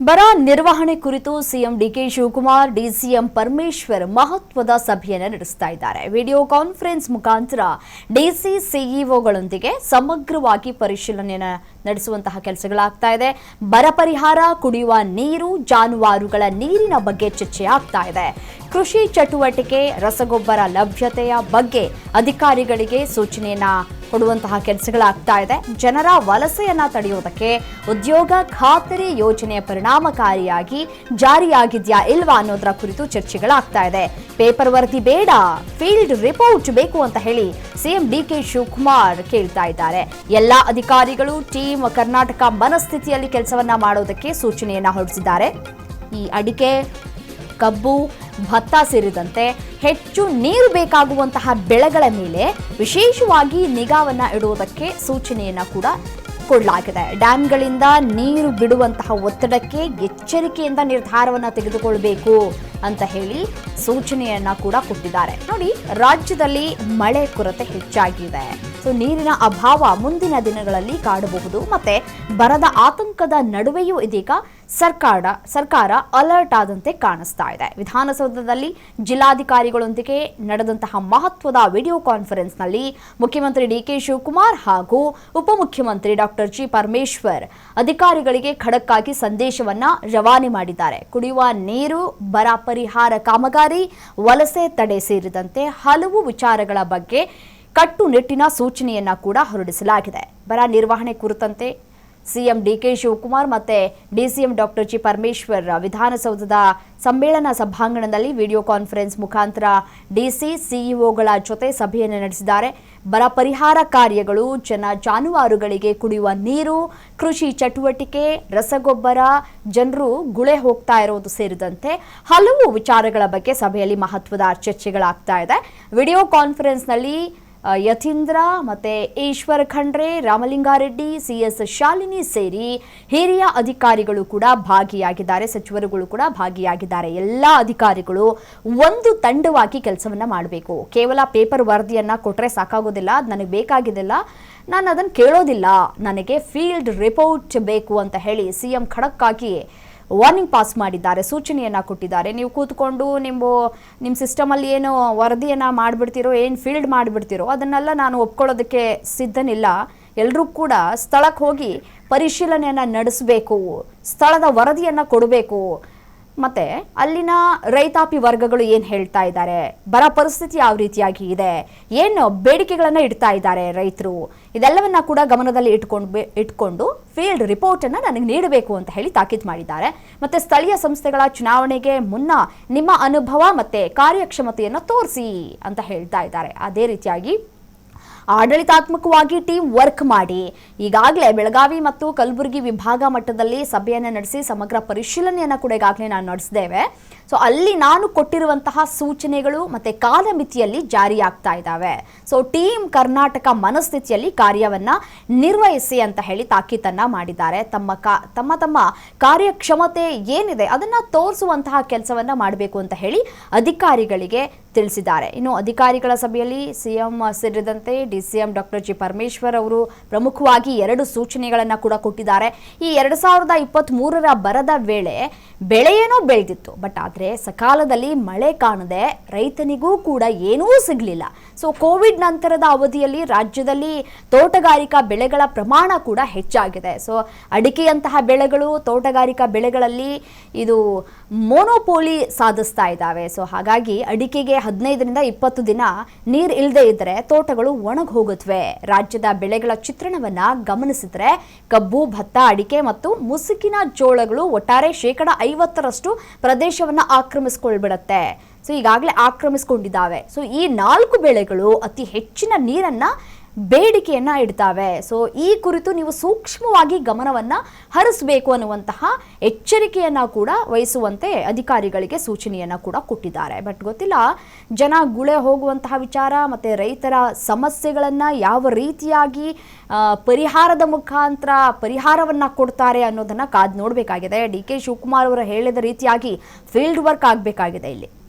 ಬರ ನಿರ್ವಹಣೆ ಕುರಿತು ಸಿಎಂ ಡಿಕೆ ಶಿವಕುಮಾರ್ ಡಿಸಿಎಂ ಪರಮೇಶ್ವರ್ ಮಹತ್ವದ ಸಭೆಯನ್ನು ನಡೆಸ್ತಾ ಇದ್ದಾರೆ. ವಿಡಿಯೋ ಕಾನ್ಫರೆನ್ಸ್ ಮುಖಾಂತರ ಡಿಸಿ ಸಿಇಒಗಳೊಂದಿಗೆ ಸಮಗ್ರವಾಗಿ ಪರಿಶೀಲನೆಯನ್ನು ನಡೆಸುವಂತಹ ಕೆಲಸಗಳಾಗ್ತಾ ಇದೆ. ಬರ ಪರಿಹಾರ, ಕುಡಿಯುವ ನೀರು, ಜಾನುವಾರುಗಳ ನೀರಿನ ಬಗ್ಗೆ ಚರ್ಚೆ ಆಗ್ತಾ ಇದೆ. ಕೃಷಿ ಚಟುವಟಿಕೆ, ರಸಗೊಬ್ಬರ ಲಭ್ಯತೆಯ ಬಗ್ಗೆ ಅಧಿಕಾರಿಗಳಿಗೆ ಸೂಚನೆಯನ್ನ ಕೊಡುವಂತಹ ಕೆಲಸಗಳಾಗ್ತಾ ಇದೆ. ಜನರ ವಲಸೆಯನ್ನ ತಡೆಯುವುದಕ್ಕೆ ಉದ್ಯೋಗ ಖಾತರಿ ಯೋಜನೆಯ ಪರಿಣಾಮಕಾರಿಯಾಗಿ ಜಾರಿಯಾಗಿದೆಯಾ ಇಲ್ವಾ ಅನ್ನೋದರ ಕುರಿತು ಚರ್ಚೆಗಳಾಗ್ತಾ ಇದೆ. ಪೇಪರ್ ವರದಿ ಬೇಡ, ಫೀಲ್ಡ್ ರಿಪೋರ್ಟ್ ಬೇಕು ಅಂತ ಹೇಳಿ ಸಿಎಂ ಡಿಕೆ ಶಿವಕುಮಾರ್ ಕೇಳ್ತಾ ಇದ್ದಾರೆ. ಎಲ್ಲಾ ಅಧಿಕಾರಿಗಳು ಟೀಮ್ ಕರ್ನಾಟಕ ಮನಸ್ಥಿತಿಯಲ್ಲಿ ಕೆಲಸವನ್ನ ಮಾಡೋದಕ್ಕೆ ಸೂಚನೆಯನ್ನ ಹೊರಡಿಸಿದ್ದಾರೆ. ಈ ಅಡಿಕೆ, ಕಬ್ಬು, ಭತ್ತ ಸೇರಿದಂತೆ ಹೆಚ್ಚು ನೀರು ಬೇಕಾಗುವಂತಹ ಬೆಳೆಗಳ ಮೇಲೆ ವಿಶೇಷವಾಗಿ ನಿಗಾವನ್ನ ಇಡುವುದಕ್ಕೆ ಸೂಚನೆಯನ್ನ ಕೂಡ ಕೊಡಲಾಗಿದೆ. ಡ್ಯಾಂಗಳಿಂದ ನೀರು ಬಿಡುವಂತಹ ಒತ್ತಡಕ್ಕೆ ಎಚ್ಚರಿಕೆಯಿಂದ ನಿರ್ಧಾರವನ್ನ ತೆಗೆದುಕೊಳ್ಳಬೇಕು ಅಂತ ಹೇಳಿ ಸೂಚನೆಯನ್ನ ಕೂಡ ಕೊಟ್ಟಿದ್ದಾರೆ. ನೋಡಿ, ರಾಜ್ಯದಲ್ಲಿ ಮಳೆ ಕೊರತೆ ಹೆಚ್ಚಾಗಿದೆ. ಸೊ ನೀರಿನ ಅಭಾವ ಮುಂದಿನ ದಿನಗಳಲ್ಲಿ ಕಾಡಬಹುದು. ಮತ್ತೆ ಬರದ ಆತಂಕದ ನಡುವೆಯೂ ಇದೀಗ ಸರ್ಕಾರ ಅಲರ್ಟ್ ಆದಂತೆ ಕಾಣಿಸ್ತಾ ಇದೆ. ವಿಧಾನಸೌಧದಲ್ಲಿ ಜಿಲ್ಲಾಧಿಕಾರಿಗಳೊಂದಿಗೆ ನಡೆದಂತಹ ಮಹತ್ವದ ವಿಡಿಯೋ ಕಾನ್ಫರೆನ್ಸ್ನಲ್ಲಿ ಮುಖ್ಯಮಂತ್ರಿ ಡಿಕೆ ಶಿವಕುಮಾರ್ ಹಾಗೂ ಉಪಮುಖ್ಯಮಂತ್ರಿ ಡಾಕ್ಟರ್ ಜಿ ಪರಮೇಶ್ವರ್ ಅಧಿಕಾರಿಗಳಿಗೆ ಖಡಕ್ ಆಗಿ ಸಂದೇಶವನ್ನ ರವಾನೆ ಮಾಡಿದ್ದಾರೆ. ಕುಡಿಯುವ ನೀರು, ಬರ ಪರಿಹಾರ ಕಾಮಗಾರಿ, ವಲಸೆ ತಡೆ ಸೇರಿದಂತೆ ಹಲವು ವಿಚಾರಗಳ ಬಗ್ಗೆ ಕಟ್ಟುನಿಟ್ಟಿನ ಸೂಚನೆಯನ್ನ ಕೂಡ ಹೊರಡಿಸಲಾಗಿದೆ. ಬರ ನಿರ್ವಹಣೆ ಕುರಿತಂತೆ ಸಿಎಂ ಡಿಕೆ ಶಿವಕುಮಾರ್ ಮತ್ತೆ ಡಿಸಿಎಂ ಡಾಕ್ಟರ್ ಜಿ ಪರಮೇಶ್ವರ್ ವಿಧಾನಸೌಧದ ಸಮ್ಮೇಳನ ಸಭಾಂಗಣದಲ್ಲಿ ವಿಡಿಯೋ ಕಾನ್ಫರೆನ್ಸ್ ಮುಖಾಂತರ ಡಿಸಿ ಸಿಇಒಗಳ ಜೊತೆ ಸಭೆಯನ್ನು ನಡೆಸಿದ್ದಾರೆ. ಬರ ಪರಿಹಾರ ಕಾರ್ಯಗಳು, ಜಾನುವಾರುಗಳಿಗೆ ಕುಡಿಯುವ ನೀರು, ಕೃಷಿ ಚಟುವಟಿಕೆ, ರಸಗೊಬ್ಬರ, ಜನರು ಗುಳೆ ಹೋಗ್ತಾ ಇರೋದು ಸೇರಿದಂತೆ ಹಲವು ವಿಚಾರಗಳ ಬಗ್ಗೆ ಸಭೆಯಲ್ಲಿ ಮಹತ್ವದ ಚರ್ಚೆಗಳಾಗ್ತಾ ಇದೆ. ವಿಡಿಯೋ ಕಾನ್ಫರೆನ್ಸ್ನಲ್ಲಿ ಯತೀಂದ್ರ ಮತ್ತೆ ಈಶ್ವರ್ ಖಂಡ್ರೆ, ರಾಮಲಿಂಗಾರೆಡ್ಡಿ, ಸಿಎಸ್ ಶಾಲಿನಿ ಸೇರಿ ಹಿರಿಯ ಅಧಿಕಾರಿಗಳು ಕೂಡ ಭಾಗಿಯಾಗಿದ್ದಾರೆ. ಸಚಿವರುಗಳು ಕೂಡ ಭಾಗಿಯಾಗಿದ್ದಾರೆ. ಎಲ್ಲ ಅಧಿಕಾರಿಗಳು ಒಂದು ತಂಡವಾಗಿ ಕೆಲಸವನ್ನ ಮಾಡಬೇಕು. ಕೇವಲ ಪೇಪರ್ ವರದಿಯನ್ನ ಕೊಟ್ಟರೆ ಸಾಕಾಗೋದಿಲ್ಲ. ಅದು ನನಗೆ ಬೇಕಾಗಿದ್ದಿಲ್ಲ, ನಾನು ಅದನ್ನು ಕೇಳೋದಿಲ್ಲ, ನನಗೆ ಫೀಲ್ಡ್ ರಿಪೋರ್ಟ್ ಬೇಕು ಅಂತ ಹೇಳಿ ಸಿಎಂ ಖಡಕ್ ಆಗಿ ವಾರ್ನಿಂಗ್ ಪಾಸ್ ಮಾಡಿದ್ದಾರೆ, ಸೂಚನೆಯನ್ನ ಕೊಟ್ಟಿದ್ದಾರೆ. ನೀವು ಕೂತ್ಕೊಂಡು ನಿಮ್ಮ ಸಿಸ್ಟಮಲ್ಲಿ ಏನು ವರದಿಯನ್ನ ಮಾಡಿಬಿಡ್ತೀರೋ, ಏನು ಫೀಲ್ಡ್ ಮಾಡಿಬಿಡ್ತೀರೋ ಅದನ್ನೆಲ್ಲ ನಾನು ಒಪ್ಕೊಳ್ಳೋದಕ್ಕೆ ಸಿದ್ಧನಿಲ್ಲ. ಎಲ್ಲರೂ ಕೂಡ ಸ್ಥಳಕ್ಕೆ ಹೋಗಿ ಪರಿಶೀಲನೆಯನ್ನ ನಡೆಸಬೇಕು, ಸ್ಥಳದ ವರದಿಯನ್ನ ಕೊಡಬೇಕು. ಮತ್ತೆ ಅಲ್ಲಿನ ರೈತಾಪಿ ವರ್ಗಗಳು ಏನು ಹೇಳ್ತಾ ಇದ್ದಾರೆ, ಬರ ಪರಿಸ್ಥಿತಿ ಯಾವ ರೀತಿಯಾಗಿ ಇದೆ, ಏನು ಬೇಡಿಕೆಗಳನ್ನು ಇಡ್ತಾ ಇದ್ದಾರೆ ರೈತರು, ಇದೆಲ್ಲವನ್ನ ಕೂಡ ಗಮನದಲ್ಲಿ ಇಟ್ಕೊಂಡು ಫೀಲ್ಡ್ ರಿಪೋರ್ಟ್ ಅನ್ನ ನನಗೆ ನೀಡಬೇಕು ಅಂತ ಹೇಳಿ ತಾಕೀತು ಮಾಡಿದ್ದಾರೆ. ಮತ್ತೆ ಸ್ಥಳೀಯ ಸಂಸ್ಥೆಗಳ ಚುನಾವಣೆಗೆ ಮುನ್ನ ನಿಮ್ಮ ಅನುಭವ ಮತ್ತೆ ಕಾರ್ಯಕ್ಷಮತೆಯನ್ನು ತೋರಿಸಿ ಅಂತ ಹೇಳ್ತಾ ಇದ್ದಾರೆ. ಅದೇ ರೀತಿಯಾಗಿ ಆಡಳಿತಾತ್ಮಕವಾಗಿ ಟೀಮ್ ವರ್ಕ್ ಮಾಡಿ ಈಗಾಗಲೇ ಬೆಳಗಾವಿ ಮತ್ತು ಕಲಬುರಗಿ ವಿಭಾಗ ಮಟ್ಟದಲ್ಲಿ ಸಭೆಯನ್ನು ನಡೆಸಿ ಸಮಗ್ರ ಪರಿಶೀಲನೆಯನ್ನು ಕೂಡ ಈಗಾಗಲೇ ನಾವು ನಡೆಸಿದ್ದೇವೆ. ಸೊ ಅಲ್ಲಿ ನಾನು ಕೊಟ್ಟಿರುವಂತಹ ಸೂಚನೆಗಳು ಮತ್ತೆ ಕಾಲಮಿತಿಯಲ್ಲಿ ಜಾರಿಯಾಗ್ತಾ ಇದ್ದಾವೆ. ಸೊ ಟೀಮ್ ಕರ್ನಾಟಕ ಮನಸ್ಥಿತಿಯಲ್ಲಿ ಕಾರ್ಯವನ್ನ ನಿರ್ವಹಿಸಿ ಅಂತ ಹೇಳಿ ತಾಕೀತನ್ನ ಮಾಡಿದ್ದಾರೆ. ತಮ್ಮ ಕಾರ್ಯಕ್ಷಮತೆ ಏನಿದೆ ಅದನ್ನ ತೋರಿಸುವಂತಹ ಕೆಲಸವನ್ನ ಮಾಡಬೇಕು ಅಂತ ಹೇಳಿ ಅಧಿಕಾರಿಗಳಿಗೆ ತಿಳಿಸಿದ್ದಾರೆ. ಇನ್ನು ಅಧಿಕಾರಿಗಳ ಸಭೆಯಲ್ಲಿ ಸಿಎಂ ಸೇರಿದಂತೆ ಡಿಸಿಎಂ ಡಾಕ್ಟರ್ ಜಿ ಪರಮೇಶ್ವರ್ ಅವರು ಪ್ರಮುಖವಾಗಿ 2 ಸೂಚನೆಗಳನ್ನು ಕೂಡ ಕೊಟ್ಟಿದ್ದಾರೆ. ಈ 2023ರ ಬರದ ವೇಳೆ ಬೆಳೆಯೇನೋ ಬೆಳೆದಿತ್ತು, ಬಟ್ ಆದರೆ ಸಕಾಲದಲ್ಲಿ ಮಳೆ ಕಾಣದೆ ರೈತನಿಗೂ ಕೂಡ ಏನೂ ಸಿಗಲಿಲ್ಲ. ಸೊ ಕೋವಿಡ್ ನಂತರದ ಅವಧಿಯಲ್ಲಿ ರಾಜ್ಯದಲ್ಲಿ ತೋಟಗಾರಿಕಾ ಬೆಳೆಗಳ ಪ್ರಮಾಣ ಕೂಡ ಹೆಚ್ಚಾಗಿದೆ. ಸೊ ಅಡಿಕೆಯಂತಹ ಬೆಳೆಗಳು, ತೋಟಗಾರಿಕಾ ಬೆಳೆಗಳಲ್ಲಿ ಇದು ಮೋನೋಪೋಲಿ ಸಾಧಿಸ್ತಾ ಇದ್ದಾವೆ. ಸೊ ಹಾಗಾಗಿ ಅಡಿಕೆಗೆ 15ರಿಂದ 20 ದಿನ ನೀರು ಇಲ್ಲದೆ ಇದ್ದರೆ ತೋಟಗಳು ಒಣಗಿ ಹೋಗುತ್ತವೆ. ರಾಜ್ಯದ ಬೆಳೆಗಳ ಚಿತ್ರಣವನ್ನ ಗಮನಿಸಿದ್ರೆ ಕಬ್ಬು, ಭತ್ತ, ಅಡಿಕೆ ಮತ್ತು ಮುಸುಕಿನ ಜೋಳಗಳು ಒಟ್ಟಾರೆ 50% ಪ್ರದೇಶವನ್ನ ಆಕ್ರಮಿಸಿಕೊಳ್ಬಿಡತ್ತೆ. ಸೊ ಈಗಾಗಲೇ ಆಕ್ರಮಿಸಿಕೊಂಡಿದ್ದಾವೆ. ಸೊ ಈ 4 ಬೆಳೆಗಳು ಅತಿ ಹೆಚ್ಚಿನ ನೀರನ್ನ ಬೇಡಿಕೆಯನ್ನ ಇಡ್ತಾವೆ. ಸೊ ಈ ಕುರಿತು ನೀವು ಸೂಕ್ಷ್ಮವಾಗಿ ಗಮನವನ್ನ ಹರಿಸಬೇಕು ಅನ್ನುವಂತಹ ಎಚ್ಚರಿಕೆಯನ್ನ ಕೂಡ ವಹಿಸುವಂತೆ ಅಧಿಕಾರಿಗಳಿಗೆ ಸೂಚನೆಯನ್ನ ಕೂಡ ಕೊಟ್ಟಿದ್ದಾರೆ. ಬಟ್ ಗೊತ್ತಿಲ್ಲ, ಜನ ಗುಳೆ ಹೋಗುವಂತಹ ವಿಚಾರ ಮತ್ತೆ ರೈತರ ಸಮಸ್ಯೆಗಳನ್ನ ಯಾವ ರೀತಿಯಾಗಿ ಪರಿಹಾರದ ಮುಖಾಂತರ ಪರಿಹಾರವನ್ನ ಕೊಡ್ತಾರೆ ಅನ್ನೋದನ್ನ ಕಾದು ನೋಡಬೇಕಾಗಿದೆ. ಡಿ ಕೆ ಶಿವಕುಮಾರ್ ಅವರು ಹೇಳಿದ ರೀತಿಯಾಗಿ ಫೀಲ್ಡ್ ವರ್ಕ್ ಆಗಬೇಕಾಗಿದೆ ಇಲ್ಲಿ.